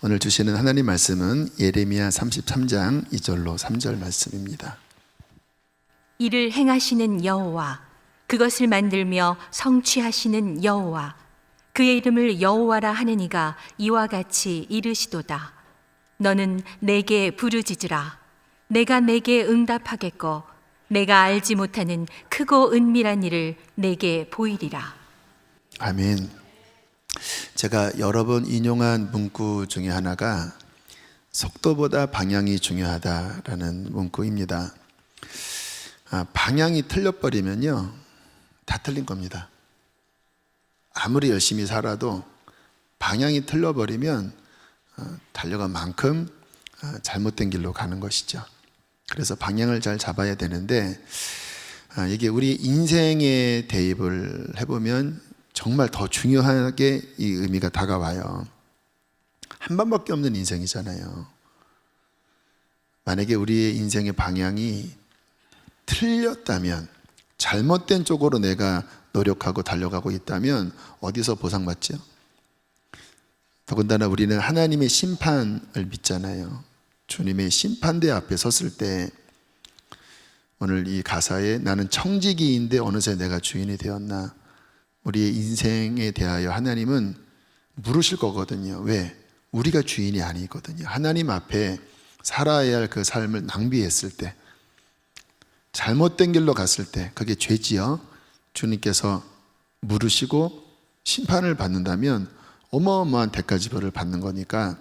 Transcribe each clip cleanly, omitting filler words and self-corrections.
오늘 주시는 하나님 말씀은 예레미야 33장 2절로 3절 말씀입니다. 이를 행하시는 여호와, 그것을 만들며 성취하시는 여호와, 그의 이름을 여호와라 하느니가 이와 같이 이르시도다. 너는 내게 부르짖으라. 내가 내게 응답하겠고 내가 알지 못하는 크고 은밀한 일을 내게 보이리라. 아멘. 제가 여러 번 인용한 문구 중에 하나가 속도보다 방향이 중요하다라는 문구입니다. 방향이 틀려버리면요, 다 틀린 겁니다. 아무리 열심히 살아도 방향이 틀려버리면 달려간 만큼 잘못된 길로 가는 것이죠. 그래서 방향을 잘 잡아야 되는데, 이게 우리 인생에 대입을 해보면 정말 더 중요하게 이 의미가 다가와요. 한 번밖에 없는 인생이잖아요. 만약에 우리의 인생의 방향이 틀렸다면, 잘못된 쪽으로 내가 노력하고 달려가고 있다면 어디서 보상받죠? 더군다나 우리는 하나님의 심판을 믿잖아요. 주님의 심판대 앞에 섰을 때, 오늘 이 가사에 나는 청지기인데 어느새 내가 주인이 되었나, 우리의 인생에 대하여 하나님은 물으실 거거든요. 왜? 우리가 주인이 아니거든요. 하나님 앞에 살아야 할 그 삶을 낭비했을 때, 잘못된 길로 갔을 때, 그게 죄지요. 주님께서 물으시고 심판을 받는다면 어마어마한 대가지불을 받는 거니까,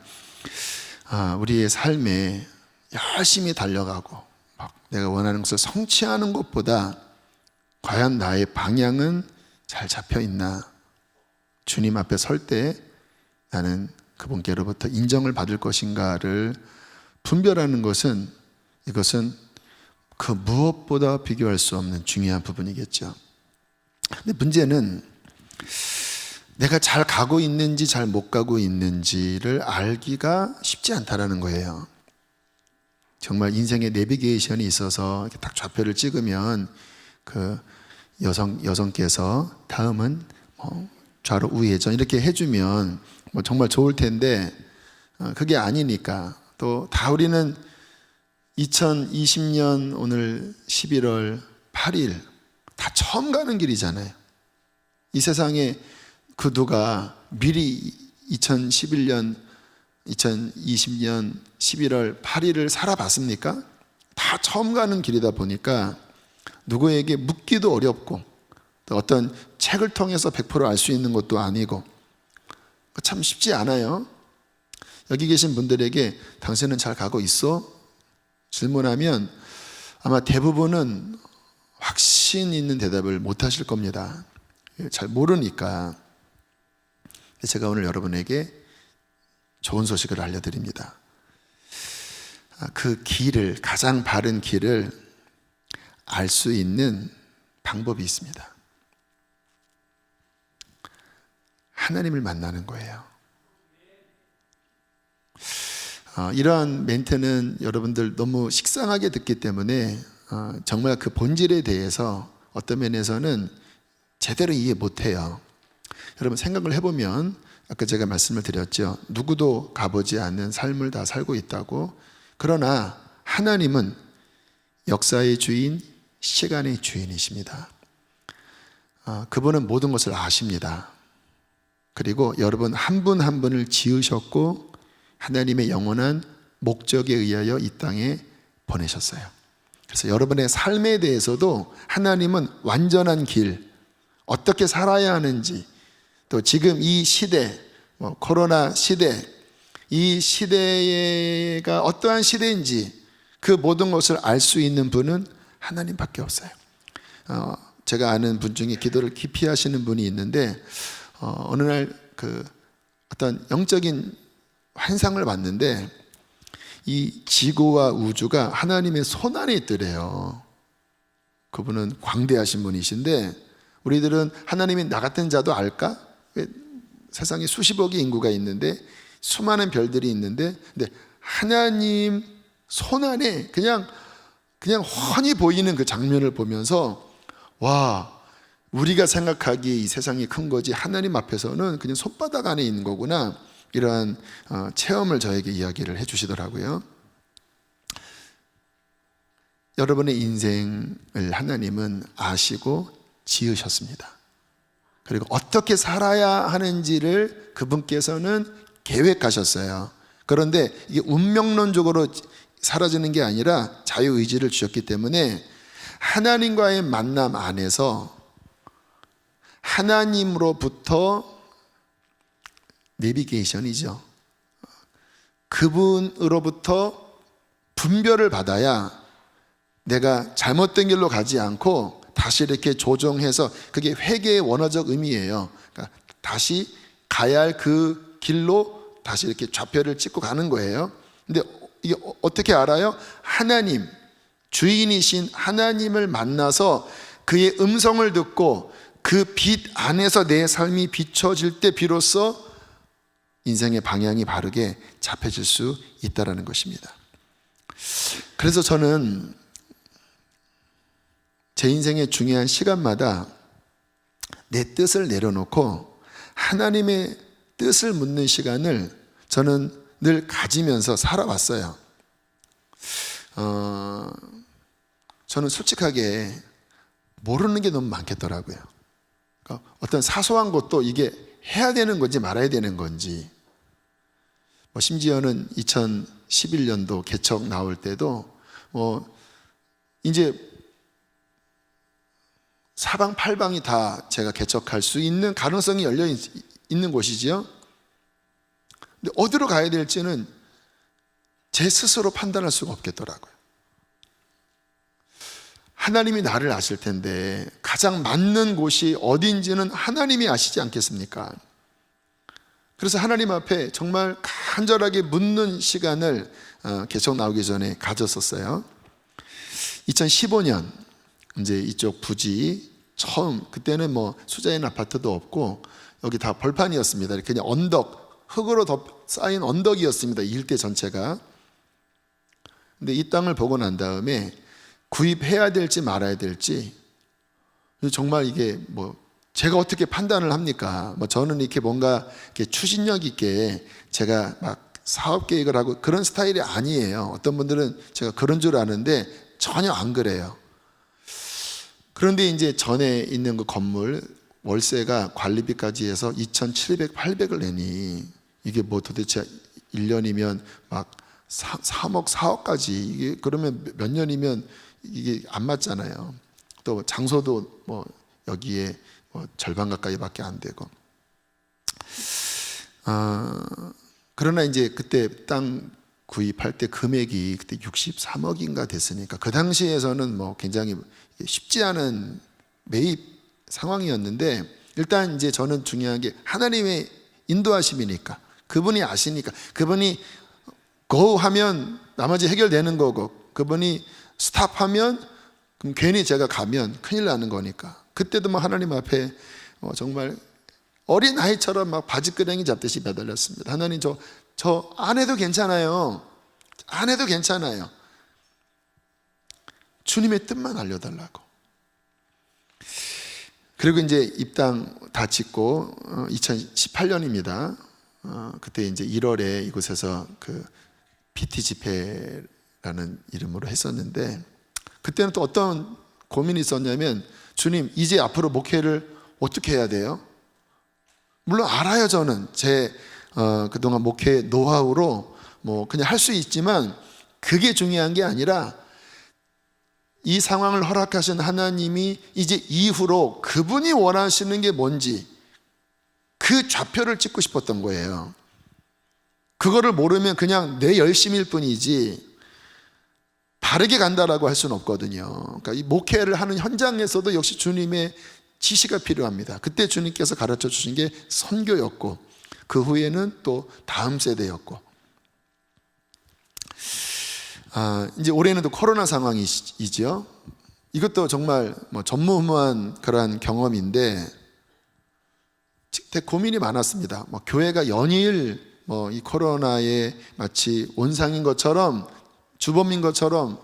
우리의 삶에 열심히 달려가고 막 내가 원하는 것을 성취하는 것보다 과연 나의 방향은 잘 잡혀 있나, 주님 앞에 설 때 나는 그분께로부터 인정을 받을 것인가를 분별하는 것은, 이것은 그 무엇보다 비교할 수 없는 중요한 부분이겠죠. 근데 문제는 내가 잘 가고 있는지 잘 못 가고 있는지를 알기가 쉽지 않다라는 거예요. 정말 인생의 내비게이션이 있어서 이렇게 딱 좌표를 찍으면 그 여성께서 다음은 좌로 우회전 이렇게 해주면 정말 좋을 텐데, 그게 아니니까. 또 다 우리는 2020년 오늘 11월 8일 다 처음 가는 길이잖아요. 이 세상에 그 누가 미리 2020년 11월 8일을 살아봤습니까? 다 처음 가는 길이다 보니까 누구에게 묻기도 어렵고, 또 어떤 책을 통해서 100% 알 수 있는 것도 아니고, 참 쉽지 않아요. 여기 계신 분들에게 당신은 잘 가고 있어? 질문하면 아마 대부분은 확신 있는 대답을 못 하실 겁니다. 잘 모르니까. 제가 오늘 여러분에게 좋은 소식을 알려드립니다. 그 길을, 가장 바른 길을 알 수 있는 방법이 있습니다. 하나님을 만나는 거예요. 이러한 멘트는 여러분들 너무 식상하게 듣기 때문에 정말 그 본질에 대해서 어떤 면에서는 제대로 이해 못해요. 여러분 생각을 해보면, 아까 제가 말씀을 드렸죠. 누구도 가보지 않는 삶을 다 살고 있다고. 그러나 하나님은 역사의 주인, 시간의 주인이십니다. 그분은 모든 것을 아십니다. 그리고 여러분 한 분 한 분을 지으셨고 하나님의 영원한 목적에 의하여 이 땅에 보내셨어요. 그래서 여러분의 삶에 대해서도 하나님은 완전한 길, 어떻게 살아야 하는지, 또 지금 이 시대, 코로나 시대, 이 시대가 어떠한 시대인지 그 모든 것을 알 수 있는 분은 하나님밖에 없어요. 제가 아는 분 중에 기도를 깊이 하시는 분이 있는데, 어느 날 어떤 영적인 환상을 봤는데, 이 지구와 우주가 하나님의 손 안에 있더래요. 그분은 광대하신 분이신데, 우리들은 하나님이 나 같은 자도 알까? 세상에 수십억의 인구가 있는데, 수많은 별들이 있는데, 근데 하나님 손 안에 그냥 훤히 보이는 그 장면을 보면서, 와, 우리가 생각하기에 이 세상이 큰 거지 하나님 앞에서는 그냥 손바닥 안에 있는 거구나, 이러한 체험을 저에게 이야기를 해주시더라고요. 여러분의 인생을 하나님은 아시고 지으셨습니다. 그리고 어떻게 살아야 하는지를 그분께서는 계획하셨어요. 그런데 이게 운명론적으로 사라지는 게 아니라 자유의지를 주셨기 때문에 하나님과의 만남 안에서 하나님으로부터 내비게이션이죠. 그분으로부터 분별을 받아야 내가 잘못된 길로 가지 않고 다시 이렇게 조정해서, 그게 회개의 원어적 의미예요. 그러니까 다시 가야 할 그 길로 다시 이렇게 좌표를 찍고 가는 거예요. 근데 이게 어떻게 알아요? 하나님, 주인이신 하나님을 만나서 그의 음성을 듣고 그 빛 안에서 내 삶이 비춰질 때 비로소 인생의 방향이 바르게 잡혀질 수 있다는 것입니다. 그래서 저는 제 인생의 중요한 시간마다 내 뜻을 내려놓고 하나님의 뜻을 묻는 시간을 저는 늘 가지면서 살아왔어요. 저는 솔직하게 모르는 게 너무 많겠더라고요. 그러니까 어떤 사소한 것도 이게 해야 되는 건지 말아야 되는 건지, 심지어는 2011년도 개척 나올 때도 이제 사방팔방이 다 제가 개척할 수 있는 가능성이 열려 있는 곳이지요. 근데 어디로 가야 될지는 제 스스로 판단할 수가 없겠더라고요. 하나님이 나를 아실 텐데 가장 맞는 곳이 어딘지는 하나님이 아시지 않겠습니까? 그래서 하나님 앞에 정말 간절하게 묻는 시간을 개척 나오기 전에 가졌었어요. 2015년 이제 이쪽 부지 처음, 그때는 수자인 아파트도 없고 여기 다 벌판이었습니다. 이렇게 그냥 언덕, 흙으로 쌓인 언덕이었습니다. 이 일대 전체가. 근데 이 땅을 보고 난 다음에 구입해야 될지 말아야 될지, 정말 이게 제가 어떻게 판단을 합니까? 저는 이렇게 뭔가 이렇게 추진력 있게 제가 막 사업 계획을 하고 그런 스타일이 아니에요. 어떤 분들은 제가 그런 줄 아는데 전혀 안 그래요. 그런데 이제 전에 있는 그 건물 월세가 관리비까지 해서 2,700, 800을 내니 이게 도대체 1년이면 막 3억, 4억까지, 이게 그러면 몇 년이면 이게 안 맞잖아요. 또 장소도 여기에 절반 가까이밖에 안 되고. 그러나 이제 그때 땅 구입할 때 금액이 그때 63억인가 됐으니까 그 당시에서는 굉장히 쉽지 않은 매입 상황이었는데, 일단 이제 저는 중요한 게 하나님의 인도하심이니까, 그분이 아시니까, 그분이 go 하면 나머지 해결되는 거고, 그분이 stop 하면 그럼 괜히 제가 가면 큰일 나는 거니까. 그때도 하나님 앞에 정말 어린 아이처럼 막 바지끄레기 잡듯이 매달렸습니다. 하나님, 저 안 해도 괜찮아요. 안 해도 괜찮아요. 주님의 뜻만 알려달라고. 그리고 이제 입당 다 짓고 2018년입니다. 그때 이제 1월에 이곳에서 그 PT 집회라는 이름으로 했었는데, 그때는 또 어떤 고민이 있었냐면, 주님, 이제 앞으로 목회를 어떻게 해야 돼요? 물론 알아요. 저는 제 그동안 목회 노하우로 그냥 할 수 있지만 그게 중요한 게 아니라 이 상황을 허락하신 하나님이 이제 이후로 그분이 원하시는 게 뭔지 그 좌표를 찍고 싶었던 거예요. 그거를 모르면 그냥 내 열심일 뿐이지 바르게 간다라고 할 수는 없거든요. 그러니까 이 목회를 하는 현장에서도 역시 주님의 지시가 필요합니다. 그때 주님께서 가르쳐 주신 게 선교였고, 그 후에는 또 다음 세대였고, 이제 올해는 또 코로나 상황이죠. 이것도 정말 전무후무한 그러한 경험인데 되게 고민이 많았습니다. 교회가 연일 이 코로나에 마치 온상인 것처럼, 주범인 것처럼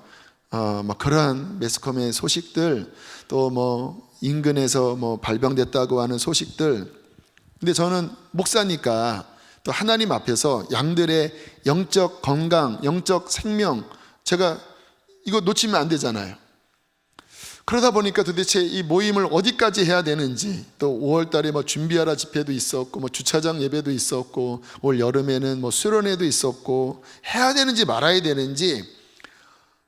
그러한 매스컴의 소식들, 또 인근에서 발병됐다고 하는 소식들. 근데 저는 목사니까 또 하나님 앞에서 양들의 영적 건강, 영적 생명, 제가 이거 놓치면 안 되잖아요. 그러다 보니까 도대체 이 모임을 어디까지 해야 되는지, 또 5월 달에 뭐 준비하라 집회도 있었고, 뭐 주차장 예배도 있었고, 올 여름에는 뭐 수련회도 있었고, 해야 되는지 말아야 되는지,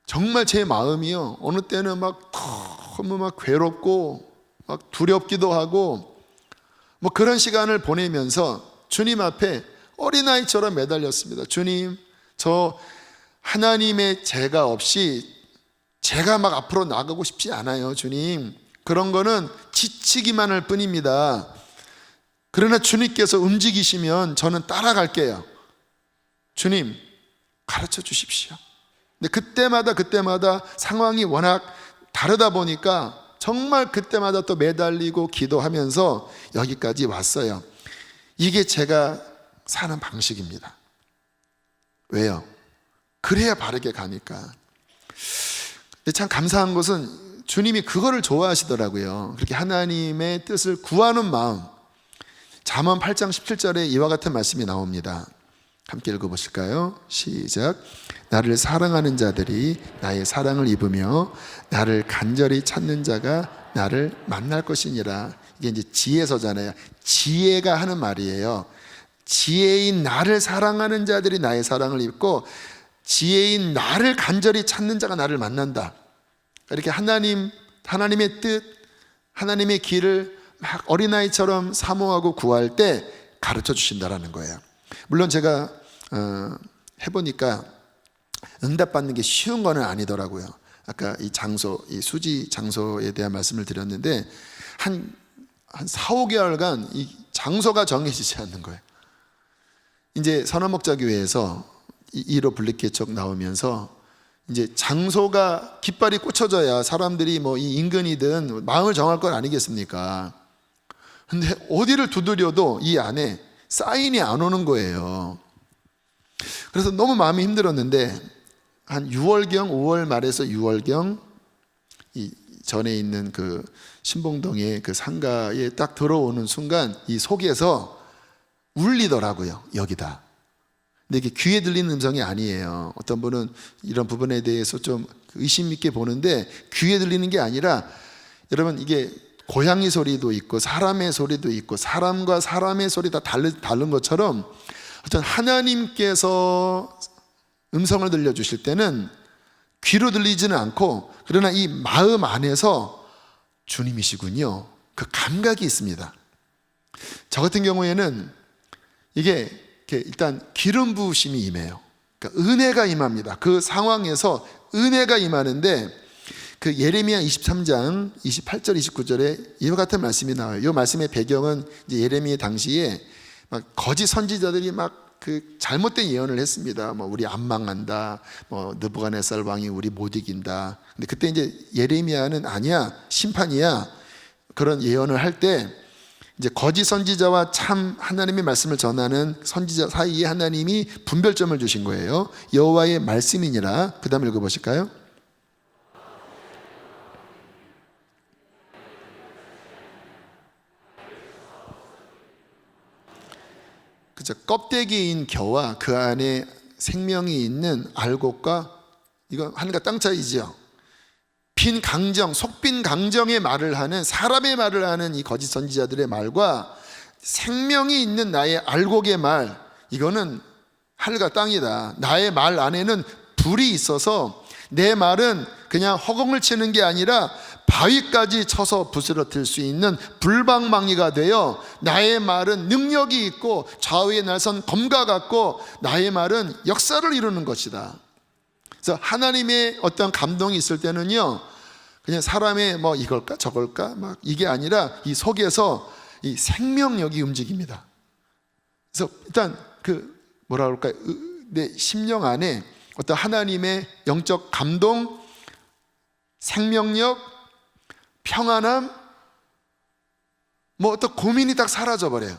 정말 제 마음이요, 어느 때는 막 너무 막 괴롭고 막 두렵기도 하고, 뭐 그런 시간을 보내면서 주님 앞에 어린아이처럼 매달렸습니다. 주님, 저 하나님의 제가 없이 제가 막 앞으로 나가고 싶지 않아요. 주님, 그런 거는 지치기만 할 뿐입니다. 그러나 주님께서 움직이시면 저는 따라갈게요. 주님, 가르쳐 주십시오. 근데 그때마다 상황이 워낙 다르다 보니까 정말 그때마다 또 매달리고 기도하면서 여기까지 왔어요. 이게 제가 사는 방식입니다. 왜요? 그래야 바르게 가니까. 근데 참 감사한 것은 주님이 그거를 좋아하시더라고요. 그렇게 하나님의 뜻을 구하는 마음. 잠언 8장 17절에 이와 같은 말씀이 나옵니다. 함께 읽어보실까요? 시작. 나를 사랑하는 자들이 나의 사랑을 입으며 나를 간절히 찾는 자가 나를 만날 것이니라. 이게 이제 지혜서잖아요. 지혜가 하는 말이에요. 지혜인 나를 사랑하는 자들이 나의 사랑을 입고 지혜인 나를 간절히 찾는 자가 나를 만난다. 이렇게 하나님의 뜻, 하나님의 길을 막 어린아이처럼 사모하고 구할 때 가르쳐 주신다라는 거예요. 물론 제가 해보니까 응답받는 게 쉬운 거는 아니더라고요. 아까 이 장소, 이 수지 장소에 대한 말씀을 드렸는데 한 4, 5개월간 이 장소가 정해지지 않는 거예요. 이제 선화목자교회에서 1호 블랙개척 나오면서 이제 장소가 깃발이 꽂혀져야 사람들이 뭐 이 인근이든 마음을 정할 건 아니겠습니까? 근데 어디를 두드려도 이 안에 사인이 안 오는 거예요. 그래서 너무 마음이 힘들었는데 한 6월경, 5월 말에서 6월경 이 전에 있는 그 신봉동의 그 상가에 딱 들어오는 순간 이 속에서 울리더라고요. 여기다. 근데 이게 귀에 들리는 음성이 아니에요. 어떤 분은 이런 부분에 대해서 좀 의심 있게 보는데 귀에 들리는 게 아니라 여러분 이게 고양이 소리도 있고 사람의 소리도 있고 사람과 사람의 소리 다 다른 것처럼 어떤 하나님께서 음성을 들려주실 때는 귀로 들리지는 않고 그러나 이 마음 안에서 주님이시군요. 그 감각이 있습니다. 저 같은 경우에는 이게 일단 기름 부으심이 임해요. 그러니까 은혜가 임합니다. 그 상황에서 은혜가 임하는데 그 예레미야 23장 28절 29절에 이와 같은 말씀이 나와요. 이 말씀의 배경은 이제 예레미야 당시에 막 거짓 선지자들이 막 그 잘못된 예언을 했습니다. 뭐 우리 안 망한다. 뭐 느부갓네살 왕이 우리 못 이긴다. 근데 그때 이제 예레미야는 아니야, 심판이야. 그런 예언을 할 때 이제 거짓 선지자와 참 하나님의 말씀을 전하는 선지자 사이에 하나님이 분별점을 주신 거예요. 여호와의 말씀이니라. 그 다음 읽어보실까요? 그죠? 껍데기인 겨와 그 안에 생명이 있는 알곡과 이거 하늘과 땅 차이죠. 빈 강정, 속빈 강정의 말을 하는 사람의 말을 하는 이 거짓 선지자들의 말과 생명이 있는 나의 알곡의 말, 이거는 하늘과 땅이다. 나의 말 안에는 불이 있어서 내 말은 그냥 허공을 치는 게 아니라 바위까지 쳐서 부스러뜨릴 수 있는 불방망이가 되어 나의 말은 능력이 있고 좌우에 날선 검과 같고 나의 말은 역사를 이루는 것이다. 그래서 하나님의 어떤 감동이 있을 때는요, 그냥 사람의 뭐 이걸까 저걸까 막 이게 아니라 이 속에서 이 생명력이 움직입니다. 그래서 일단 그 뭐라 그럴까요? 내 심령 안에 어떤 하나님의 영적 감동, 생명력, 평안함, 뭐 어떤 고민이 딱 사라져 버려요.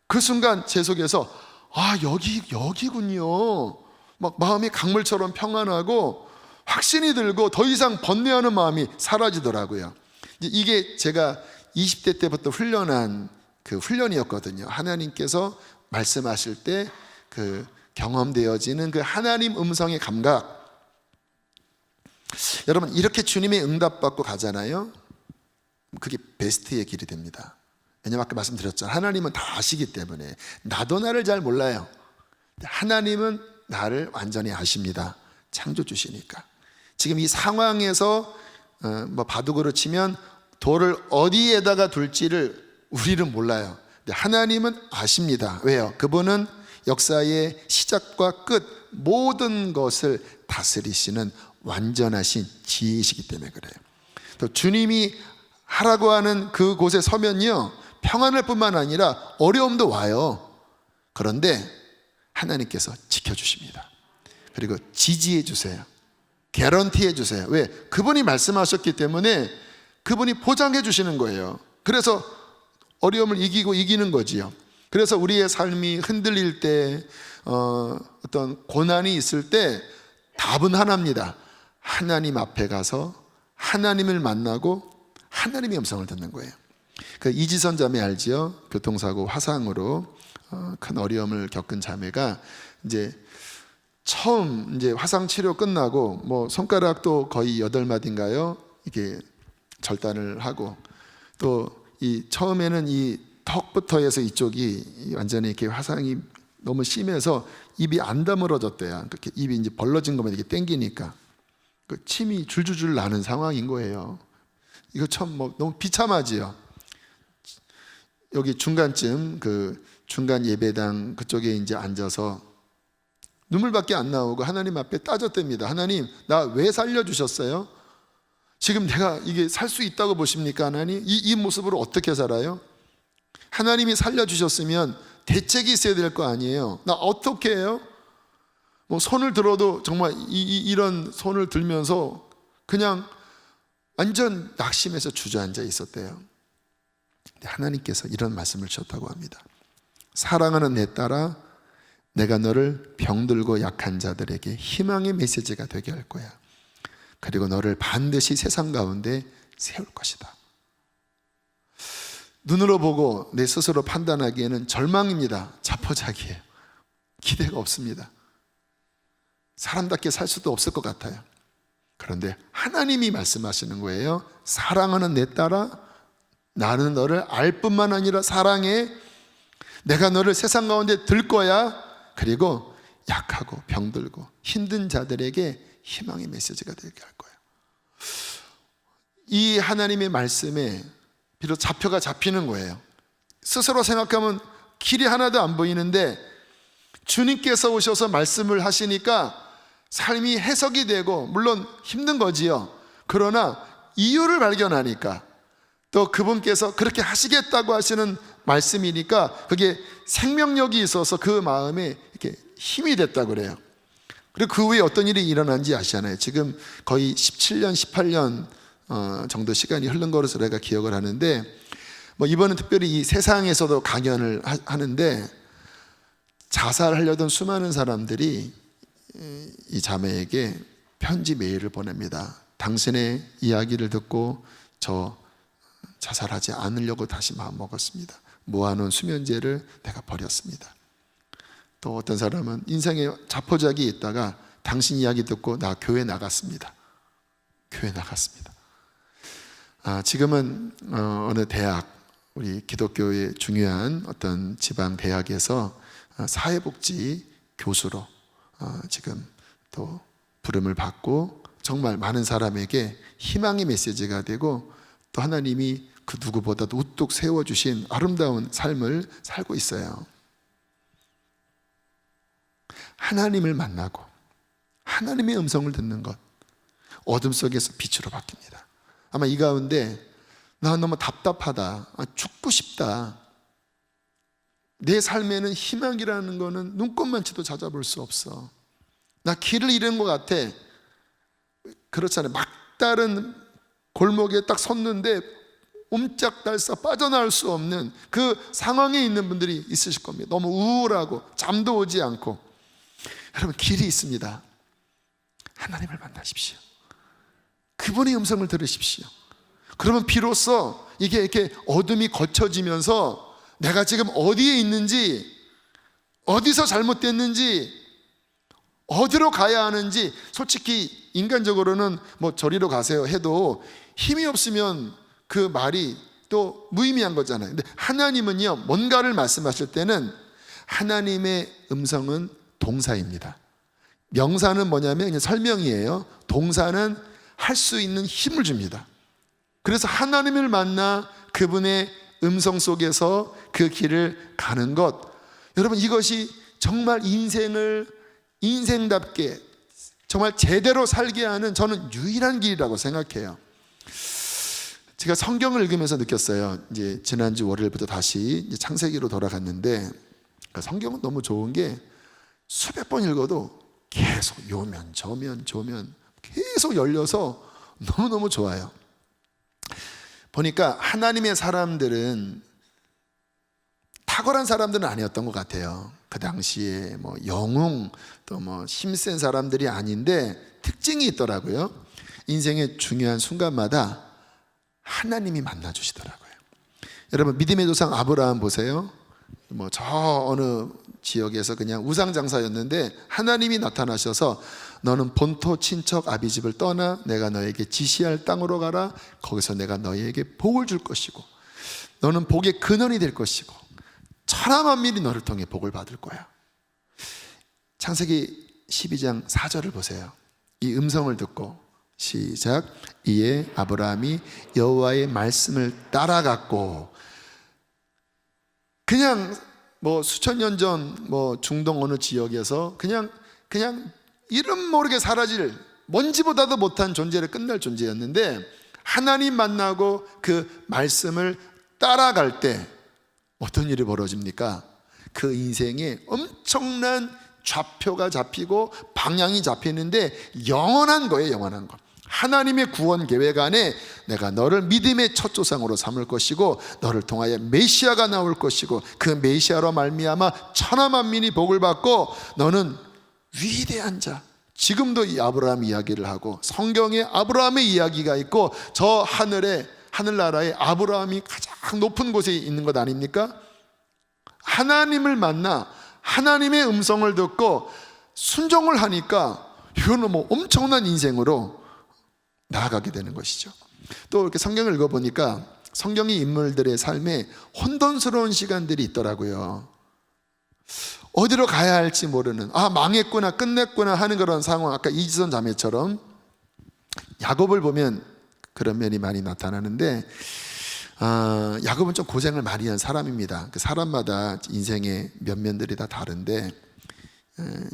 그 순간 제 속에서 아 여기군요. 막 마음이 강물처럼 평안하고 확신이 들고 더 이상 번뇌하는 마음이 사라지더라고요. 이게 제가 20대 때부터 훈련한 그 훈련이었거든요. 하나님께서 말씀하실 때 그 경험되어지는 그 하나님 음성의 감각. 여러분, 이렇게 주님의 응답받고 가잖아요. 그게 베스트의 길이 됩니다. 왜냐면 아까 말씀드렸죠. 하나님은 다 아시기 때문에. 나도 나를 잘 몰라요. 하나님은 나를 완전히 아십니다. 창조주시니까. 지금 이 상황에서 뭐 바둑으로 치면 돌을 어디에다가 둘지를 우리는 몰라요. 근데 하나님은 아십니다. 왜요? 그분은 역사의 시작과 끝 모든 것을 다스리시는 완전하신 지혜이시기 때문에 그래요. 또 주님이 하라고 하는 그곳에 서면요, 평안할 뿐만 아니라 어려움도 와요. 그런데 하나님께서 지켜주십니다. 그리고 지지해 주세요. 개런티해 주세요. 왜? 그분이 말씀하셨기 때문에 그분이 보장해 주시는 거예요. 그래서 어려움을 이기는 거지요. 그래서 우리의 삶이 흔들릴 때, 어떤 고난이 있을 때 답은 하나입니다. 하나님 앞에 가서 하나님을 만나고 하나님의 음성을 듣는 거예요. 그 이지선 자매 알지요? 교통사고 화상으로 큰 어려움을 겪은 자매가 이제 처음 이제 화상 치료 끝나고 뭐 손가락도 거의 8마디인가요? 이게 절단을 하고, 또 이 처음에는 이 턱부터 해서 이쪽이 완전히 이렇게 화상이 너무 심해서 입이 안 다물어졌대요. 그렇게 입이 이제 벌러진 것만 이렇게 당기니까 그 침이 줄줄줄 나는 상황인 거예요. 이거 참 뭐 너무 비참하지요. 여기 중간쯤 그 중간 예배당 그쪽에 이제 앉아서 눈물밖에 안 나오고 하나님 앞에 따졌답니다. 하나님, 나 왜 살려주셨어요? 지금 내가 이게 살 수 있다고 보십니까? 하나님, 이 모습으로 어떻게 살아요? 하나님이 살려주셨으면 대책이 있어야 될 거 아니에요. 나 어떻게 해요? 뭐 손을 들어도 정말 이런 손을 들면서 그냥 완전 낙심해서 주저앉아 있었대요. 근데 하나님께서 이런 말씀을 주셨다고 합니다. 사랑하는 내 딸아, 내가 너를 병들고 약한 자들에게 희망의 메시지가 되게 할 거야. 그리고 너를 반드시 세상 가운데 세울 것이다. 눈으로 보고 내 스스로 판단하기에는 절망입니다. 자포자기예요. 기대가 없습니다. 사람답게 살 수도 없을 것 같아요. 그런데 하나님이 말씀하시는 거예요. 사랑하는 내 딸아, 나는 너를 알 뿐만 아니라 사랑해. 내가 너를 세상 가운데 들 거야. 그리고 약하고 병들고 힘든 자들에게 희망의 메시지가 되게 할 거예요. 이 하나님의 말씀에 비록 좌표가 잡히는 거예요. 스스로 생각하면 길이 하나도 안 보이는데 주님께서 오셔서 말씀을 하시니까 삶이 해석이 되고, 물론 힘든 거지요. 그러나 이유를 발견하니까, 또 그분께서 그렇게 하시겠다고 하시는 말씀이니까 그게 생명력이 있어서 그 마음에 이렇게 힘이 됐다고 그래요. 그리고 그 후에 어떤 일이 일어난지 아시잖아요. 지금 거의 17년, 18년 정도 시간이 흐른 거로서 제가 기억을 하는데, 뭐 이번은 특별히 이 세상에서도 강연을 하는데 자살하려던 수많은 사람들이 이 자매에게 편지 메일을 보냅니다. 당신의 이야기를 듣고 저 자살하지 않으려고 다시 마음 먹었습니다. 모아놓은 수면제를 내가 버렸습니다. 또 어떤 사람은 인생에 자포자기 있다가 당신 이야기 듣고 나 교회 나갔습니다. 교회 나갔습니다. 지금은 어느 대학, 우리 기독교의 중요한 어떤 지방 대학에서 사회복지 교수로 지금 또 부름을 받고 정말 많은 사람에게 희망의 메시지가 되고, 또 하나님이 그 누구보다도 우뚝 세워주신 아름다운 삶을 살고 있어요. 하나님을 만나고 하나님의 음성을 듣는 것, 어둠 속에서 빛으로 바뀝니다. 아마 이 가운데 나 너무 답답하다, 죽고 싶다, 내 삶에는 희망이라는 거는 눈꽃만치도 찾아볼 수 없어, 나 길을 잃은 것 같아, 그렇잖아요. 막다른 골목에 딱 섰는데 옴짝달싹 빠져나올 수 없는 그 상황에 있는 분들이 있으실 겁니다. 너무 우울하고 잠도 오지 않고. 여러분, 길이 있습니다. 하나님을 만나십시오. 그분의 음성을 들으십시오. 그러면 비로소 이게 이렇게 어둠이 거쳐지면서 내가 지금 어디에 있는지 어디서 잘못됐는지, 어디로 가야 하는지, 솔직히 인간적으로는 뭐 저리로 가세요 해도 힘이 없으면 그 말이 또 무의미한 거잖아요. 근데 하나님은요, 뭔가를 말씀하실 때는 하나님의 음성은 동사입니다. 명사는 뭐냐면 그냥 설명이에요. 동사는 할 수 있는 힘을 줍니다. 그래서 하나님을 만나 그분의 음성 속에서 그 길을 가는 것, 여러분 이것이 정말 인생답게 정말 제대로 살게 하는 저는 유일한 길이라고 생각해요. 제가 성경을 읽으면서 느꼈어요. 이제 지난주 월요일부터 다시 이제 창세기로 돌아갔는데, 성경은 너무 좋은 게 수백 번 읽어도 계속 요면 저면 계속 열려서 너무너무 좋아요. 보니까 하나님의 사람들은 탁월한 사람들은 아니었던 것 같아요. 그 당시에 뭐 영웅 또 뭐 힘센 사람들이 아닌데 특징이 있더라고요. 인생의 중요한 순간마다 하나님이 만나 주시더라고요. 여러분 믿음의 조상 아브라함 보세요. 뭐 저 어느 지역에서 그냥 우상장사였는데 하나님이 나타나셔서 너는 본토 친척 아비집을 떠나 내가 너에게 지시할 땅으로 가라. 거기서 내가 너에게 복을 줄 것이고 너는 복의 근원이 될 것이고 천하만민이 너를 통해 복을 받을 거야. 창세기 12장 4절을 보세요. 이 음성을 듣고 시작. 이에 아브라함이 여호와의 말씀을 따라갔고, 그냥 뭐 수천 년 전 뭐 중동 어느 지역에서 그냥 이름 모르게 사라질 먼지보다도 못한 존재를 끝날 존재였는데, 하나님 만나고 그 말씀을 따라갈 때 어떤 일이 벌어집니까? 그 인생에 엄청난 좌표가 잡히고 방향이 잡히는데 영원한 거예요. 영원한 거. 하나님의 구원 계획 안에 내가 너를 믿음의 첫 조상으로 삼을 것이고 너를 통하여 메시아가 나올 것이고 그 메시아로 말미암아 천하만민이 복을 받고 너는 위대한 자. 지금도 이 아브라함 이야기를 하고 성경에 아브라함의 이야기가 있고 저 하늘나라에 아브라함이 가장 높은 곳에 있는 것 아닙니까? 하나님을 만나 하나님의 음성을 듣고 순종을 하니까 이거는 뭐 엄청난 인생으로 나아가게 되는 것이죠. 또 이렇게 성경을 읽어보니까 성경의 인물들의 삶에 혼돈스러운 시간들이 있더라고요. 어디로 가야 할지 모르는, 망했구나 끝냈구나 하는 그런 상황. 아까 이지선 자매처럼 야곱을 보면 그런 면이 많이 나타나는데, 야곱은 좀 고생을 많이 한 사람입니다. 그 사람마다 인생의 면면들이 다 다른데,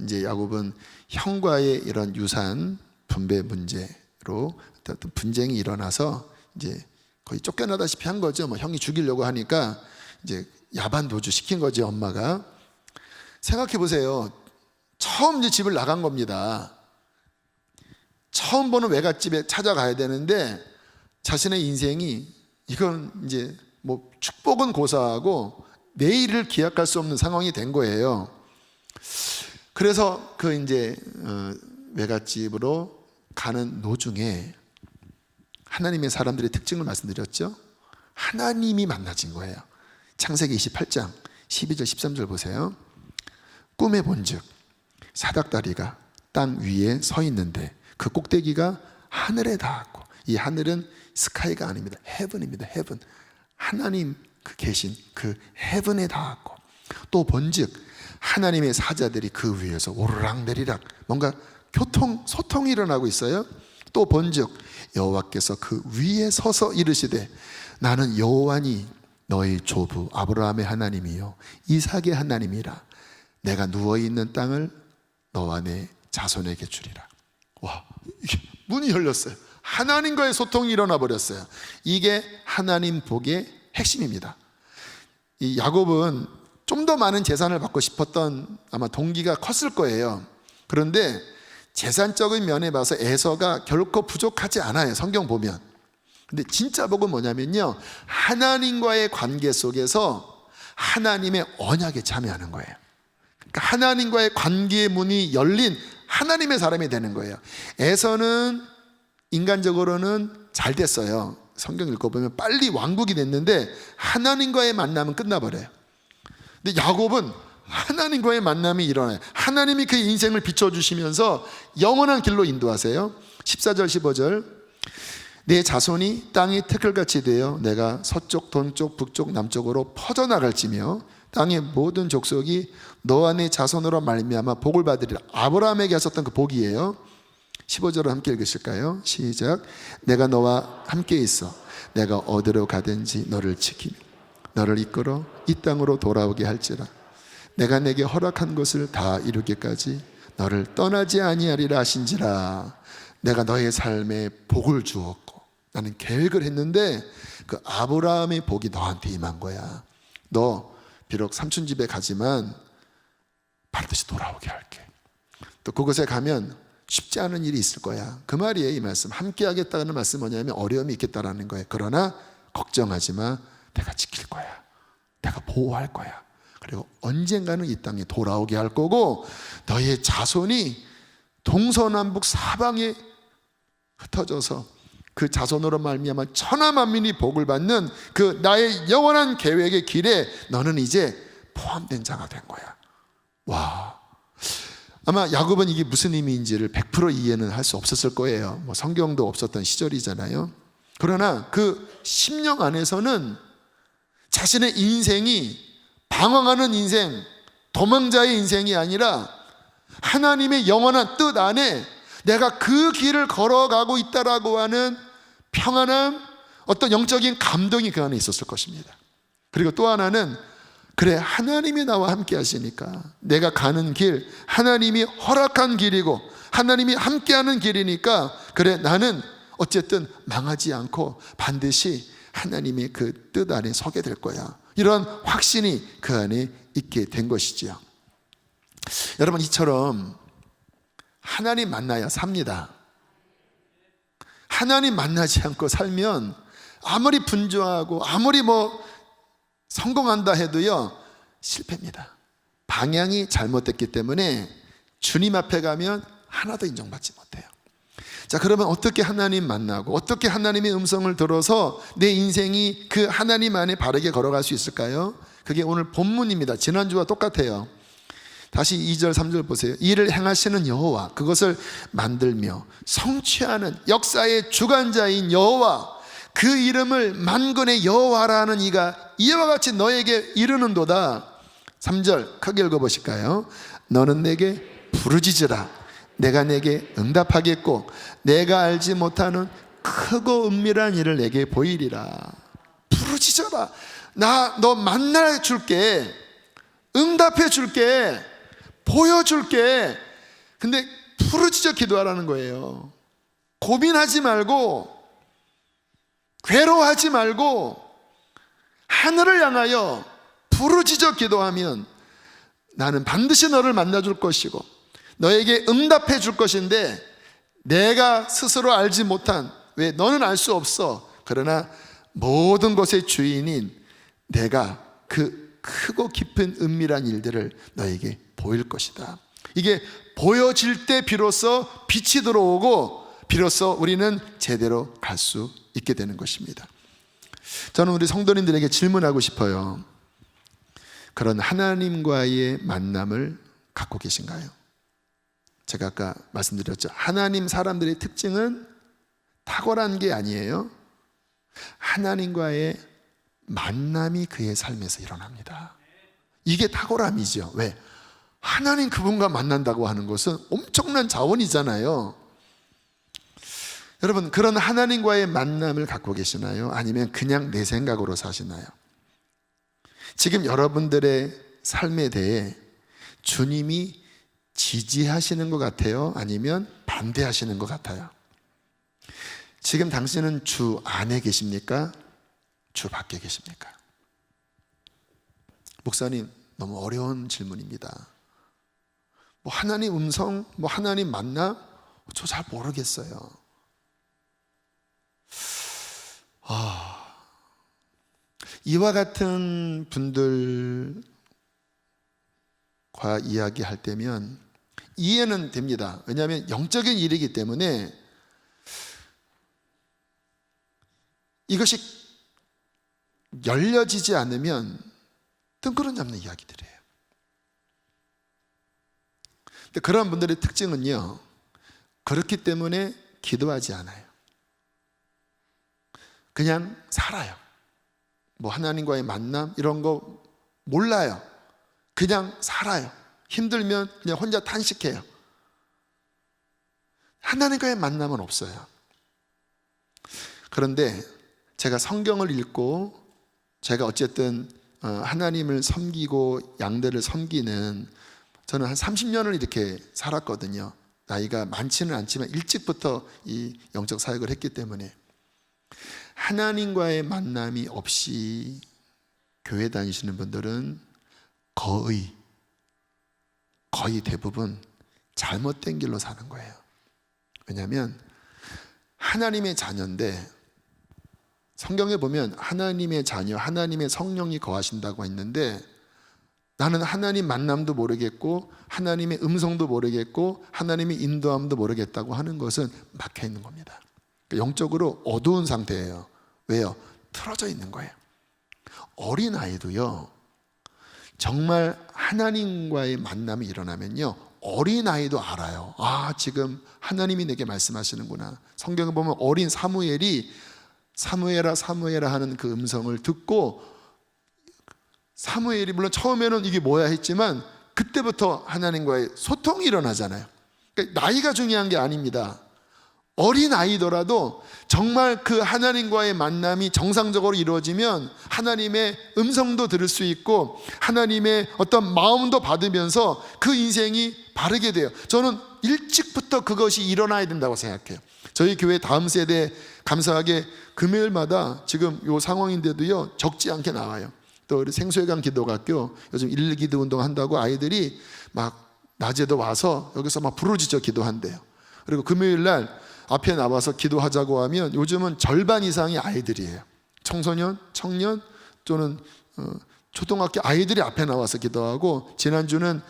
이제 야곱은 형과의 이런 유산 분배 문제로 어떤 분쟁이 일어나서 이제 거의 쫓겨나다시피 한 거죠. 뭐 형이 죽이려고 하니까 이제 야반 도주 시킨 거지, 엄마가. 생각해 보세요. 처음 이제 집을 나간 겁니다. 처음 보는 외갓집에 찾아가야 되는데 자신의 인생이 이건 이제 뭐 축복은 고사하고 내일을 기약할 수 없는 상황이 된 거예요. 그래서 그 이제 외갓집으로 가는 노중에 하나님의 사람들의 특징을 말씀드렸죠. 하나님이 만나진 거예요. 창세기 28장 12절 13절 보세요. 꿈에 본즉 사닥다리가 땅 위에 서 있는데 그 꼭대기가 하늘에 닿았고, 이 하늘은 스카이가 아닙니다. 헤븐입니다. 헤븐. 하나님 그 계신 그 헤븐에 닿았고, 또 본즉 하나님의 사자들이 그 위에서 오르락내리락 뭔가 소통이 일어나고 있어요. 또 본즉 여호와께서 그 위에 서서 이르시되 나는 여호와니 너희 조부 아브라함의 하나님이요 이삭의 하나님이라. 내가 누워있는 땅을 너와 내 자손에게 주리라. 와, 이게 문이 열렸어요. 하나님과의 소통이 일어나 버렸어요. 이게 하나님 복의 핵심입니다. 이 야곱은 좀 더 많은 재산을 받고 싶었던 아마 동기가 컸을 거예요. 그런데 재산적인 면에 봐서 에서가 결코 부족하지 않아요. 성경 보면. 근데 진짜 복은 뭐냐면요, 하나님과의 관계 속에서 하나님의 언약에 참여하는 거예요. 그러니까 하나님과의 관계의 문이 열린 하나님의 사람이 되는 거예요. 에서는 인간적으로는 잘 됐어요. 성경 읽어보면 빨리 왕국이 됐는데 하나님과의 만남은 끝나버려요. 근데 야곱은 하나님과의 만남이 일어나요. 하나님이 그 인생을 비춰주시면서 영원한 길로 인도하세요. 14절 15절 내 자손이 땅이 태클같이 되어 내가 서쪽 동쪽 북쪽 남쪽으로 퍼져나갈지며 땅의 모든 족속이 너와 네 자손으로 말미암아 복을 받으리라. 아브라함에게 하셨던 그 복이에요. 15절을 함께 읽으실까요? 시작. 내가 너와 함께 있어 내가 어디로 가든지 너를 지키며 너를 이끌어 이 땅으로 돌아오게 할지라. 내가 내게 허락한 것을 다 이루기까지 너를 떠나지 아니하리라 하신지라. 내가 너의 삶에 복을 주었고 나는 계획을 했는데 그 아브라함의 복이 너한테 임한 거야. 너 비록 삼촌 집에 가지만 반드시 돌아오게 할게. 또 그곳에 가면 쉽지 않은 일이 있을 거야. 그 말이에요. 이 말씀. 함께 하겠다는 말씀 뭐냐면 어려움이 있겠다라는 거예요. 그러나 걱정하지 마. 내가 지킬 거야. 내가 보호할 거야. 그리고 언젠가는 이 땅에 돌아오게 할 거고 너의 자손이 동서남북 사방에 흩어져서 그 자손으로 말미암아 천하 만민이 복을 받는 그 나의 영원한 계획의 길에 너는 이제 포함된 자가 된 거야. 와, 아마 야곱은 이게 무슨 의미인지를 100% 이해는 할 수 없었을 거예요. 뭐 성경도 없었던 시절이잖아요. 그러나 그 심령 안에서는 자신의 인생이 방황하는 인생, 도망자의 인생이 아니라 하나님의 영원한 뜻 안에 내가 그 길을 걸어가고 있다라고 하는 평안함, 어떤 영적인 감동이 그 안에 있었을 것입니다. 그리고 또 하나는 그래, 하나님이 나와 함께 하시니까 내가 가는 길 하나님이 허락한 길이고 하나님이 함께하는 길이니까 그래, 나는 어쨌든 망하지 않고 반드시 하나님의 그 뜻 안에 서게 될 거야. 이런 확신이 그 안에 있게 된 것이지요. 여러분, 이처럼 하나님 만나야 삽니다. 하나님 만나지 않고 살면 아무리 분주하고 아무리 성공한다 해도요 실패입니다. 방향이 잘못됐기 때문에 주님 앞에 가면 하나도 인정받지 못해요. 자, 그러면 어떻게 하나님 만나고 어떻게 하나님의 음성을 들어서 내 인생이 그 하나님 안에 바르게 걸어갈 수 있을까요? 그게 오늘 본문입니다. 지난주와 똑같아요. 다시 2절 3절 보세요. 이를 행하시는 여호와, 그것을 만들며 성취하는 역사의 주관자인 여호와, 그 이름을 만군의 여호와라는 이가 이와 같이 너에게 이르는도다. 3절 크게 읽어보실까요? 너는 내게 부르짖으라. 내가 내게 응답하겠고 내가 알지 못하는 크고 은밀한 일을 내게 보이리라. 부르짖어라. 나 너 만나 줄게. 응답해 줄게. 보여줄게. 근데 부르짖어 기도하라는 거예요. 고민하지 말고 괴로워하지 말고 하늘을 향하여 부르짖어 기도하면 나는 반드시 너를 만나줄 것이고 너에게 응답해 줄 것인데 내가 스스로 알지 못한, 왜 너는 알 수 없어. 그러나 모든 것의 주인인 내가 그 크고 깊은 은밀한 일들을 너에게 보일 것이다. 이게 보여질 때 비로소 빛이 들어오고 비로소 우리는 제대로 갈 수 있게 되는 것입니다. 저는 우리 성도님들에게 질문하고 싶어요. 그런 하나님과의 만남을 갖고 계신가요? 제가 아까 말씀드렸죠. 하나님 사람들의 특징은 탁월한 게 아니에요. 하나님과의 만남이 그의 삶에서 일어납니다. 이게 탁월함이죠. 왜? 하나님 그분과 만난다고 하는 것은 엄청난 자원이잖아요. 여러분, 그런 하나님과의 만남을 갖고 계시나요? 아니면 그냥 내 생각으로 사시나요? 지금 여러분들의 삶에 대해 주님이 지지하시는 것 같아요? 아니면 반대하시는 것 같아요? 지금 당신은 주 안에 계십니까? 주 밖에 계십니까? 목사님, 너무 어려운 질문입니다. 하나님 음성, 하나님 만남? 저 잘 모르겠어요. 이와 같은 분들과 이야기할 때면 이해는 됩니다. 왜냐하면 영적인 일이기 때문에 이것이 열려지지 않으면 뜬구름 잡는 이야기들이에요. 근데 그런 분들의 특징은요, 그렇기 때문에 기도하지 않아요. 그냥 살아요. 뭐 하나님과의 만남 이런 거 몰라요. 그냥 살아요. 힘들면 그냥 혼자 탄식해요. 하나님과의 만남은 없어요. 그런데 제가 성경을 읽고 제가 어쨌든 하나님을 섬기고 양들을 섬기는, 저는 한 30년을 이렇게 살았거든요. 나이가 많지는 않지만 일찍부터 이 영적 사역을 했기 때문에 하나님과의 만남이 없이 교회 다니시는 분들은 거의 대부분 잘못된 길로 사는 거예요. 왜냐하면 하나님의 자녀인데, 성경에 보면 하나님의 자녀, 하나님의 성령이 거하신다고 했는데, 나는 하나님 만남도 모르겠고 하나님의 음성도 모르겠고 하나님의 인도함도 모르겠다고 하는 것은 막혀 있는 겁니다. 영적으로 어두운 상태예요. 왜요? 틀어져 있는 거예요. 어린아이도요, 정말 하나님과의 만남이 일어나면요, 어린아이도 알아요. 아, 지금 하나님이 내게 말씀하시는구나. 성경에 보면 어린 사무엘이 사무엘아 사무엘아 하는 그 음성을 듣고, 사무엘이 물론 처음에는 이게 뭐야 했지만 그때부터 하나님과의 소통이 일어나잖아요. 그러니까 나이가 중요한 게 아닙니다. 어린 아이더라도 정말 그 하나님과의 만남이 정상적으로 이루어지면 하나님의 음성도 들을 수 있고 하나님의 어떤 마음도 받으면서 그 인생이 바르게 돼요. 저는 일찍부터 그것이 일어나야 된다고 생각해요. 저희 교회 다음 세대 감사하게 금요일마다 지금 이 상황인데도요, 적지 않게 나와요. 또 우리 생수회관 기도학교 요즘 1기도 운동 한다고 아이들이 막 낮에도 와서 여기서 막 부르짖어 기도한대요. 그리고 금요일 날 앞에 나와서 기도하자고 하면 요즘은 절반 이상이 아이들이에요. 청소년, 청년 또는 초등학교 아이들이 앞에 나와서 기도하고, 지난주는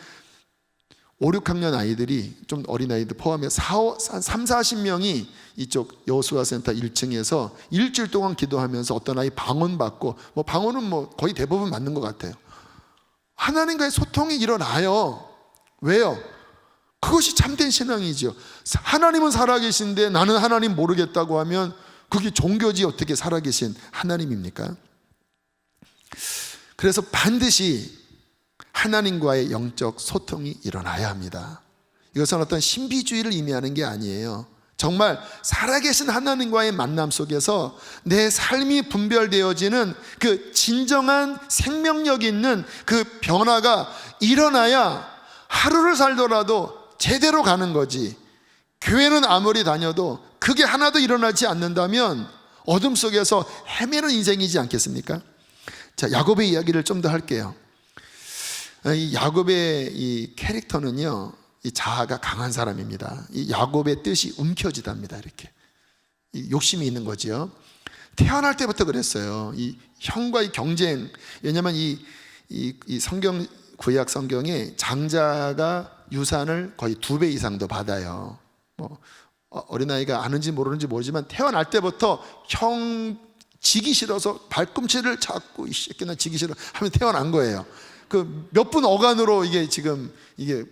5, 6학년 아이들이, 좀 어린 아이들 포함해 3, 40명이 이쪽 여호수아센터 1층에서 일주일 동안 기도하면서 어떤 아이 방언받고, 뭐 방언은 뭐 거의 대부분 맞는 것 같아요. 하나님과의 소통이 일어나요. 왜요? 그것이 참된 신앙이죠. 하나님은 살아계신데 나는 하나님 모르겠다고 하면 그게 종교지 어떻게 살아계신 하나님입니까? 그래서 반드시 하나님과의 영적 소통이 일어나야 합니다. 이것은 어떤 신비주의를 의미하는 게 아니에요. 정말 살아계신 하나님과의 만남 속에서 내 삶이 분별되어지는 그 진정한 생명력 있는 그 변화가 일어나야 하루를 살더라도 제대로 가는 거지. 교회는 아무리 다녀도 그게 하나도 일어나지 않는다면 어둠 속에서 헤매는 인생이지 않겠습니까? 자, 야곱의 이야기를 좀 더 할게요. 이 야곱의 이 캐릭터는요, 이 자아가 강한 사람입니다. 이 야곱의 뜻이 움켜쥐답니다. 이렇게 이 욕심이 있는 거죠. 태어날 때부터 그랬어요. 이 형과의 경쟁. 왜냐하면 이 성경, 구약 성경에 장자가 유산을 거의 2배 이상도 받아요. 뭐 어린아이가 아는지 모르는지 모르지만 태어날 때부터 형 지기 싫어서 발꿈치를 잡고 이 새끼나 지기 싫어 하면 태어난 거예요. 그 몇 분 어간으로 이게 지금 이게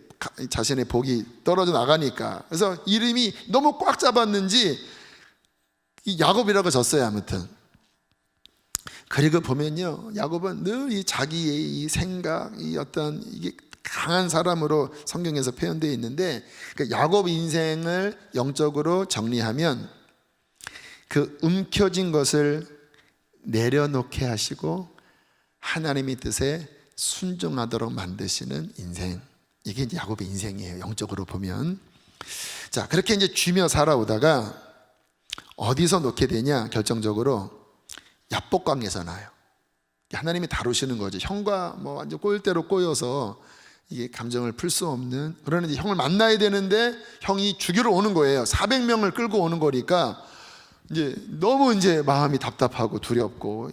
자신의 복이 떨어져 나가니까. 그래서 이름이 너무 꽉 잡았는지 이 야곱이라고 졌어요. 아무튼 그리고 보면요, 야곱은 늘 이 자기의 이 생각, 이 어떤 이게 강한 사람으로 성경에서 표현되어 있는데, 그 야곱 인생을 영적으로 정리하면 그 움켜진 것을 내려놓게 하시고 하나님의 뜻에 순종하도록 만드시는 인생, 이게 이제 야곱의 인생이에요. 영적으로 보면. 자, 그렇게 이제 쥐며 살아오다가 어디서 놓게 되냐? 결정적으로 야복강에서 나요. 하나님이 다루시는 거죠. 형과 뭐 완전 꼬일대로 꼬여서 이게 감정을 풀 수 없는, 그러는 이제 형을 만나야 되는데 형이 죽이러 오는 거예요. 400명을 끌고 오는 거니까 이제 너무 이제 마음이 답답하고 두렵고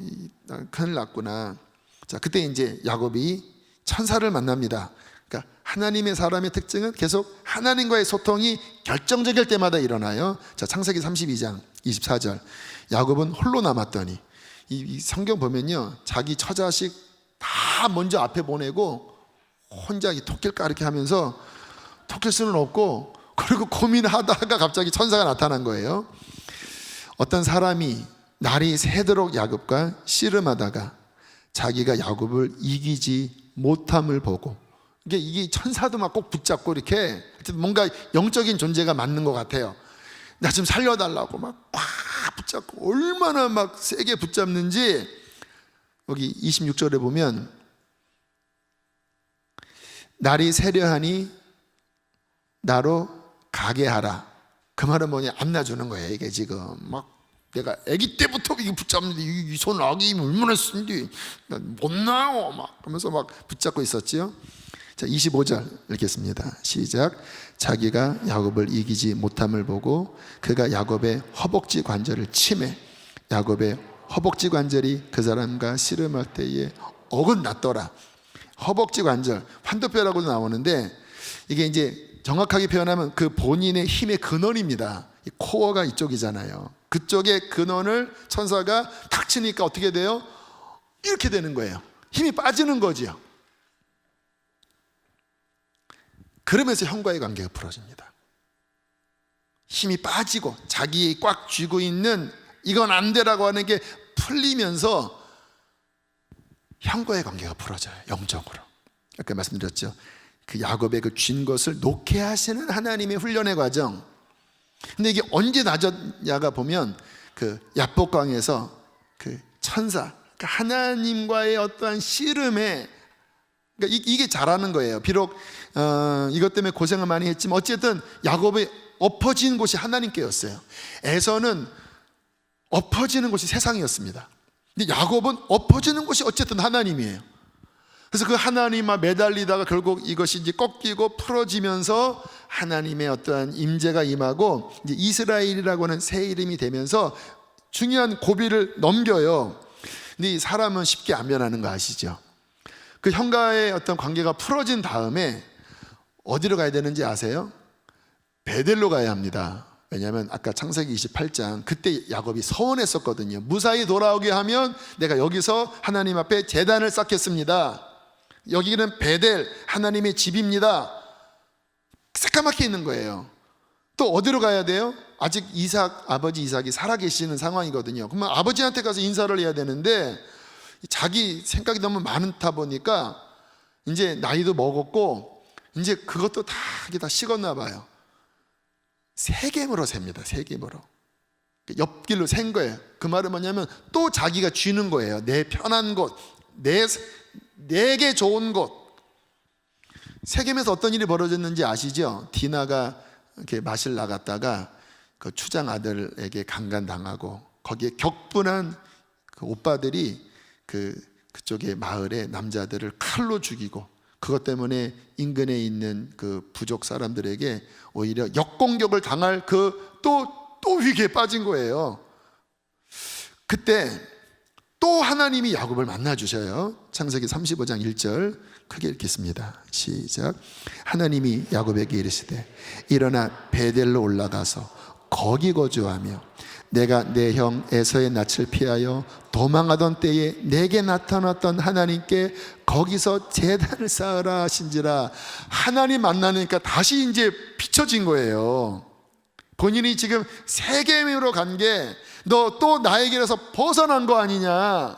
큰일 났구나. 자, 그때 이제 야곱이 천사를 만납니다. 그러니까 하나님의 사람의 특징은 계속 하나님과의 소통이 결정적일 때마다 일어나요. 자, 창세기 32장 24절. 야곱은 홀로 남았더니, 이 성경 보면요, 자기 처자식 다 먼저 앞에 보내고 혼자 이 토끼를 까르게 하면서 토낄 수는 없고, 그리고 고민하다가 갑자기 천사가 나타난 거예요. 어떤 사람이 날이 새도록 야곱과 씨름하다가 자기가 야곱을 이기지 못함을 보고, 이게 천사도 막 꼭 붙잡고 이렇게 뭔가 영적인 존재가 맞는 것 같아요. 나 좀 살려달라고 막 꽉 붙잡고 얼마나 막 세게 붙잡는지, 여기 26절에 보면 날이 새려하니 나로 가게 하라. 그 말은 뭐냐, 안 놔주는 거예요. 이게 지금 막 내가 아기 때부터 이거 붙잡는데 이 손 아기 얼마나 쓴디 못 나요 막 하면서 막 붙잡고 있었지요. 자, 25절 읽겠습니다. 시작. 자기가 야곱을 이기지 못함을 보고 그가 야곱의 허벅지 관절을 치매 야곱의 허벅지 관절이 그 사람과 씨름할 때에 어긋났더라. 허벅지 관절, 환도뼈라고도 나오는데, 이게 이제 정확하게 표현하면 그 본인의 힘의 근원입니다. 이 코어가 이쪽이잖아요. 그쪽의 근원을 천사가 탁 치니까 어떻게 돼요? 이렇게 되는 거예요. 힘이 빠지는 거지요. 그러면서 형과의 관계가 풀어집니다. 힘이 빠지고 자기 꽉 쥐고 있는 이건 안 되라고 하는 게 풀리면서 형과의 관계가 풀어져요. 영적으로. 아까 말씀드렸죠. 그 야곱의 그 쥔 것을 놓게 하시는 하나님의 훈련의 과정. 근데 이게 언제 낮았냐가 보면 그 야복강에서 그 천사, 그러니까 하나님과의 어떠한 씨름에, 그러니까 이게 잘하는 거예요. 비록 이것 때문에 고생을 많이 했지만 어쨌든 야곱의 엎어진 곳이 하나님께였어요. 에서는 엎어지는 곳이 세상이었습니다. 근데 야곱은 엎어지는 곳이 어쨌든 하나님이에요. 그래서 그 하나님과 매달리다가 결국 이것이 이제 꺾이고 풀어지면서 하나님의 어떠한 임재가 임하고 이제 이스라엘이라고 하는 새 이름이 되면서 중요한 고비를 넘겨요. 근데 이 사람은 쉽게 안 변하는 거 아시죠? 그 형과의 어떤 관계가 풀어진 다음에 어디로 가야 되는지 아세요? 베델로 가야 합니다. 왜냐하면 아까 창세기 28장 그때 야곱이 서원했었거든요. 무사히 돌아오게 하면 내가 여기서 하나님 앞에 제단을 쌓겠습니다. 여기는 베델, 하나님의 집입니다. 새까맣게 있는 거예요. 또 어디로 가야 돼요? 아직 아버지 이삭이 살아계시는 상황이거든요. 그러면 아버지한테 가서 인사를 해야 되는데 자기 생각이 너무 많다 보니까 이제 나이도 먹었고 이제 그것도 다 이게 다 식었나 봐요. 세겜으로 셉니다. 세겜으로. 옆길로 센 거예요. 그 말은 뭐냐면 또 자기가 쥐는 거예요. 내 편한 곳, 내게 좋은 곳. 세겜에서 어떤 일이 벌어졌는지 아시죠? 디나가 이렇게 마실 나갔다가 그 추장 아들에게 강간당하고 거기에 격분한 그 오빠들이 그쪽의 마을의 남자들을 칼로 죽이고 그것 때문에 인근에 있는 그 부족 사람들에게 오히려 역공격을 당할 또 위기에 빠진 거예요. 그때 또 하나님이 야곱을 만나 주셔요. 창세기 35장 1절 크게 읽겠습니다. 시작. 하나님이 야곱에게 이르시되 일어나 베델로 올라가서 거기 거주하며 내가 내 형 에서의 낯을 피하여 도망하던 때에 내게 나타났던 하나님께 거기서 제단을 쌓으라 하신지라. 하나님 만나니까 다시 이제 비춰진 거예요. 본인이 지금 세겜으로 간 게 너 또 나의 길에서 벗어난 거 아니냐.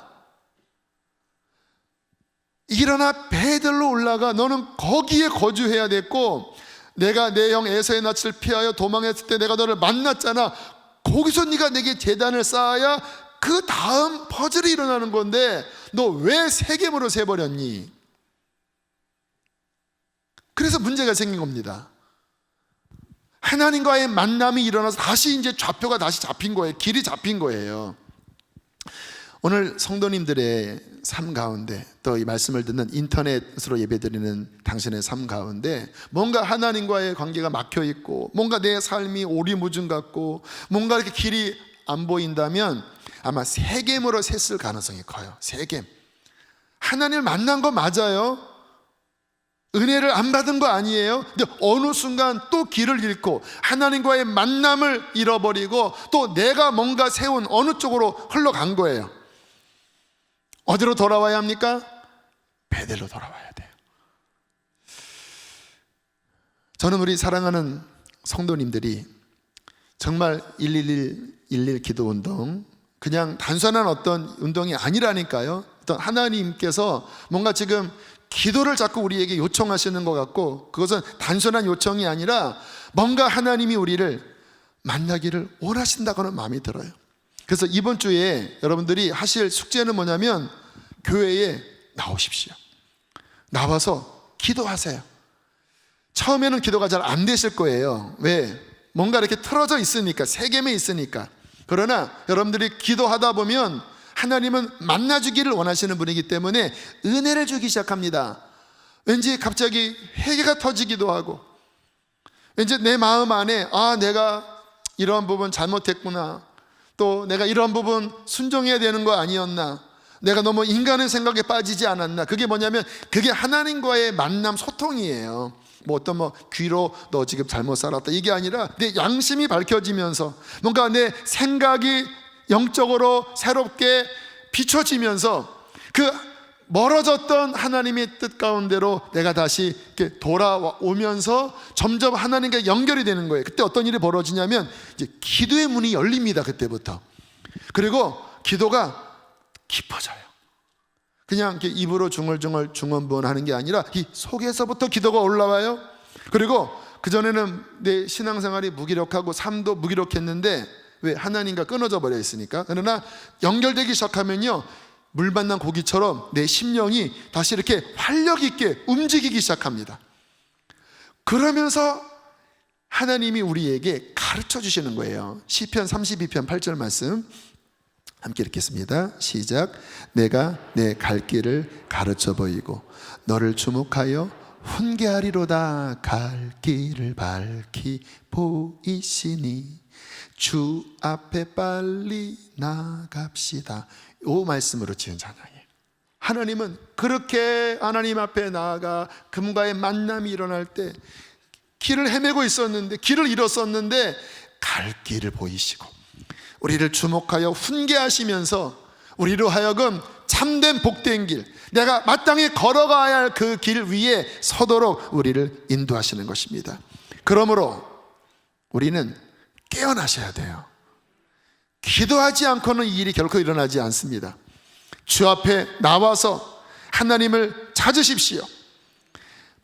일어나 베델로 올라가. 너는 거기에 거주해야 됐고 내가 내 형 에서의 낯을 피하여 도망했을 때 내가 너를 만났잖아. 거기서 네가 내게 제단을 쌓아야 그 다음 퍼즐이 일어나는 건데 너 왜 세겜으로 세버렸니? 그래서 문제가 생긴 겁니다. 하나님과의 만남이 일어나서 다시 이제 좌표가 다시 잡힌 거예요. 길이 잡힌 거예요. 오늘 성도님들의 삶 가운데 또 이 말씀을 듣는 인터넷으로 예배드리는 당신의 삶 가운데 뭔가 하나님과의 관계가 막혀 있고 뭔가 내 삶이 오리무중 같고 뭔가 이렇게 길이 안 보인다면 아마 세겜으로 샜을 가능성이 커요. 세겜. 하나님을 만난 거 맞아요. 은혜를 안 받은 거 아니에요. 근데 어느 순간 또 길을 잃고 하나님과의 만남을 잃어버리고 또 내가 뭔가 세운 어느 쪽으로 흘러간 거예요. 어디로 돌아와야 합니까? 베델로 돌아와야 돼요. 저는 우리 사랑하는 성도님들이 정말 111 기도 운동, 그냥 단순한 어떤 운동이 아니라니까요. 어떤 하나님께서 뭔가 지금 기도를 자꾸 우리에게 요청하시는 것 같고, 그것은 단순한 요청이 아니라 뭔가 하나님이 우리를 만나기를 원하신다고는 마음이 들어요. 그래서 이번 주에 여러분들이 하실 숙제는 뭐냐면 교회에 나오십시오. 나와서 기도하세요. 처음에는 기도가 잘 안 되실 거예요. 왜? 뭔가 이렇게 틀어져 있으니까, 세겜에 있으니까. 그러나 여러분들이 기도하다 보면 하나님은 만나주기를 원하시는 분이기 때문에 은혜를 주기 시작합니다. 왠지 갑자기 회개가 터지기도 하고, 왠지 내 마음 안에 내가 이런 부분 잘못했구나, 또 내가 이런 부분 순종해야 되는 거 아니었나, 내가 너무 인간의 생각에 빠지지 않았나. 그게 뭐냐면 그게 하나님과의 만남, 소통이에요. 뭐 어떤 귀로 너 지금 잘못 살았다 이게 아니라 내 양심이 밝혀지면서 뭔가 내 생각이 영적으로 새롭게 비춰지면서 그 멀어졌던 하나님의 뜻 가운데로 내가 다시 이렇게 돌아오면서 점점 하나님과 연결이 되는 거예요. 그때 어떤 일이 벌어지냐면 이제 기도의 문이 열립니다. 그때부터. 그리고 기도가 깊어져요. 그냥 이렇게 입으로 중얼중얼 중언부언하는 게 아니라 이 속에서부터 기도가 올라와요. 그리고 그전에는 내 신앙생활이 무기력하고 삶도 무기력했는데, 왜? 하나님과 끊어져 버려 있으니까. 그러나 연결되기 시작하면요, 물 만난 고기처럼 내 심령이 다시 이렇게 활력 있게 움직이기 시작합니다. 그러면서 하나님이 우리에게 가르쳐 주시는 거예요. 시편 32편 8절 말씀 함께 읽겠습니다. 시작. 내가 내 갈 길을 가르쳐 보이고 너를 주목하여 훈계하리로다. 갈 길을 밝히 보이시니 주 앞에 빨리 나갑시다. 이 말씀으로 지은 찬양이에요. 하나님은 그렇게 하나님 앞에 나아가 그분과의 만남이 일어날 때 길을 헤매고 있었는데, 길을 잃었었는데 갈 길을 보이시고 우리를 주목하여 훈계하시면서 우리로 하여금 참된 복된 길, 내가 마땅히 걸어가야 할 그 길 위에 서도록 우리를 인도하시는 것입니다. 그러므로 우리는 깨어나셔야 돼요. 기도하지 않고는 이 일이 결코 일어나지 않습니다. 주 앞에 나와서 하나님을 찾으십시오.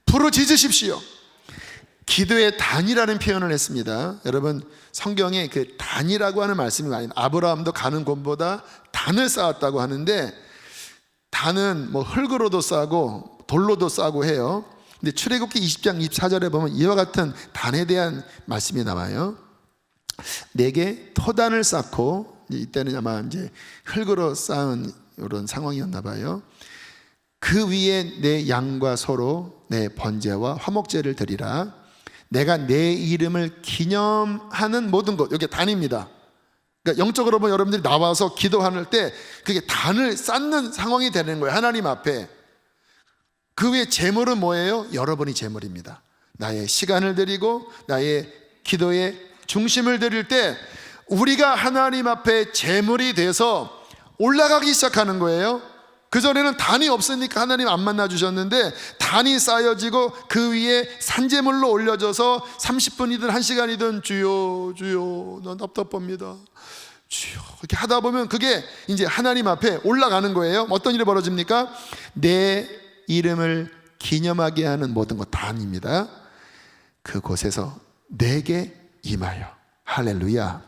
부르짖으십시오. 기도의 단이라는 표현을 했습니다. 여러분, 성경에 그 단이라고 하는 말씀이 많이, 아브라함도 가는 곳보다 단을 쌓았다고 하는데, 단은 뭐 흙으로도 싸고 돌로도 싸고 해요. 근데 출애굽기 20장 24절에 보면 이와 같은 단에 대한 말씀이 나와요. 내게 토단을 쌓고, 이때는 아마 이제 흙으로 쌓은 이런 상황이었나 봐요. 그 위에 내 양과 소로 내 번제와 화목제를 드리라. 내가 내 이름을 기념하는 모든 것, 이게 단입니다. 그러니까 영적으로 보면 여러분들이 나와서 기도할 때 그게 단을 쌓는 상황이 되는 거예요. 하나님 앞에. 그 위에 제물은 뭐예요? 여러분이 제물입니다. 나의 시간을 드리고 나의 기도의 중심을 드릴 때 우리가 하나님 앞에 제물이 돼서 올라가기 시작하는 거예요. 그전에는 단이 없으니까 하나님 안 만나주셨는데, 단이 쌓여지고 그 위에 산재물로 올려져서 30분이든 1시간이든 주여 주여 나 답답합니다, 주여, 이렇게 하다 보면 그게 이제 하나님 앞에 올라가는 거예요. 어떤 일이 벌어집니까? 내 이름을 기념하게 하는 모든 것 단입니다. 그곳에서 내게 임하여, 할렐루야,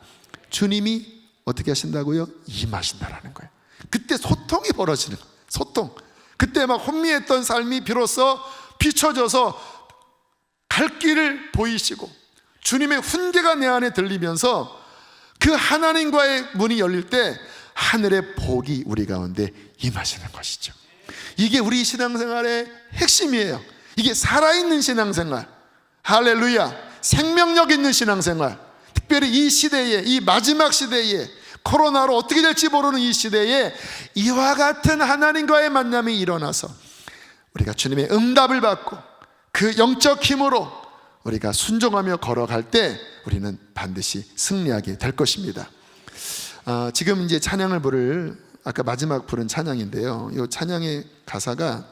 주님이 어떻게 하신다고요? 임하신다라는 거예요. 그때 소통이 벌어지는 거예요. 소통. 그때 막 혼미했던 삶이 비로소 비춰져서 갈 길을 보이시고 주님의 훈계가 내 안에 들리면서 그 하나님과의 문이 열릴 때 하늘의 복이 우리 가운데 임하시는 것이죠. 이게 우리 신앙생활의 핵심이에요. 이게 살아있는 신앙생활, 할렐루야, 생명력 있는 신앙생활. 특별히 이 시대에, 이 마지막 시대에, 코로나로 어떻게 될지 모르는 이 시대에 이와 같은 하나님과의 만남이 일어나서 우리가 주님의 응답을 받고 그 영적 힘으로 우리가 순종하며 걸어갈 때 우리는 반드시 승리하게 될 것입니다. 지금 이제 찬양을 부를, 아까 마지막 부른 찬양인데요, 이 찬양의 가사가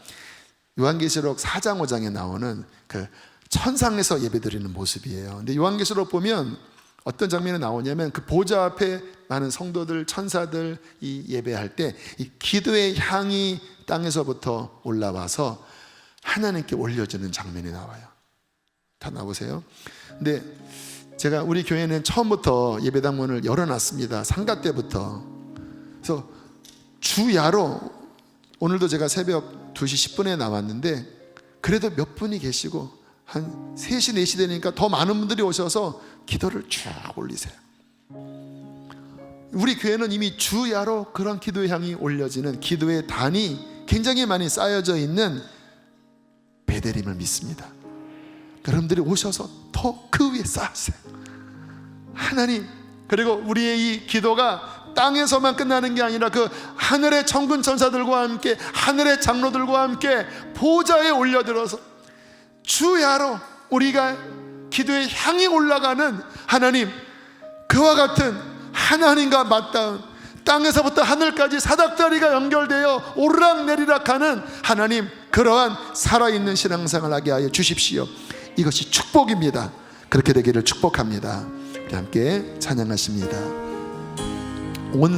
요한계시록 4장 5장에 나오는 그 첫 천상에서 예배드리는 모습이에요. 근데 요한계시록 보면 어떤 장면이 나오냐면 그 보좌 앞에 많은 성도들, 천사들 이 예배할 때 이 기도의 향이 땅에서부터 올라와서 하나님께 올려지는 장면이 나와요. 다 나오세요? 근데 제가 우리 교회는 처음부터 예배당 문을 열어놨습니다. 상가 때부터. 그래서 주야로 오늘도 제가 새벽 2시 10분에 나왔는데 그래도 몇 분이 계시고 한 3시 4시 되니까 더 많은 분들이 오셔서 기도를 쫙 올리세요. 우리 교회는 이미 주야로 그런 기도의 향이 올려지는 기도의 단이 굉장히 많이 쌓여져 있는 베델임을 믿습니다. 여러분들이 오셔서 더 그 위에 쌓으세요. 하나님, 그리고 우리의 이 기도가 땅에서만 끝나는 게 아니라 그 하늘의 천군 천사들과 함께 하늘의 장로들과 함께 보좌에 올려들어서 주야로 우리가 기도의 향이 올라가는 하나님, 그와 같은 하나님과 맞닿은 땅에서부터 하늘까지 사닥다리가 연결되어 오르락내리락 하는 하나님, 그러한 살아있는 신앙생활 하게 하여 주십시오. 이것이 축복입니다. 그렇게 되기를 축복합니다. 우리 함께 찬양하십니다. 온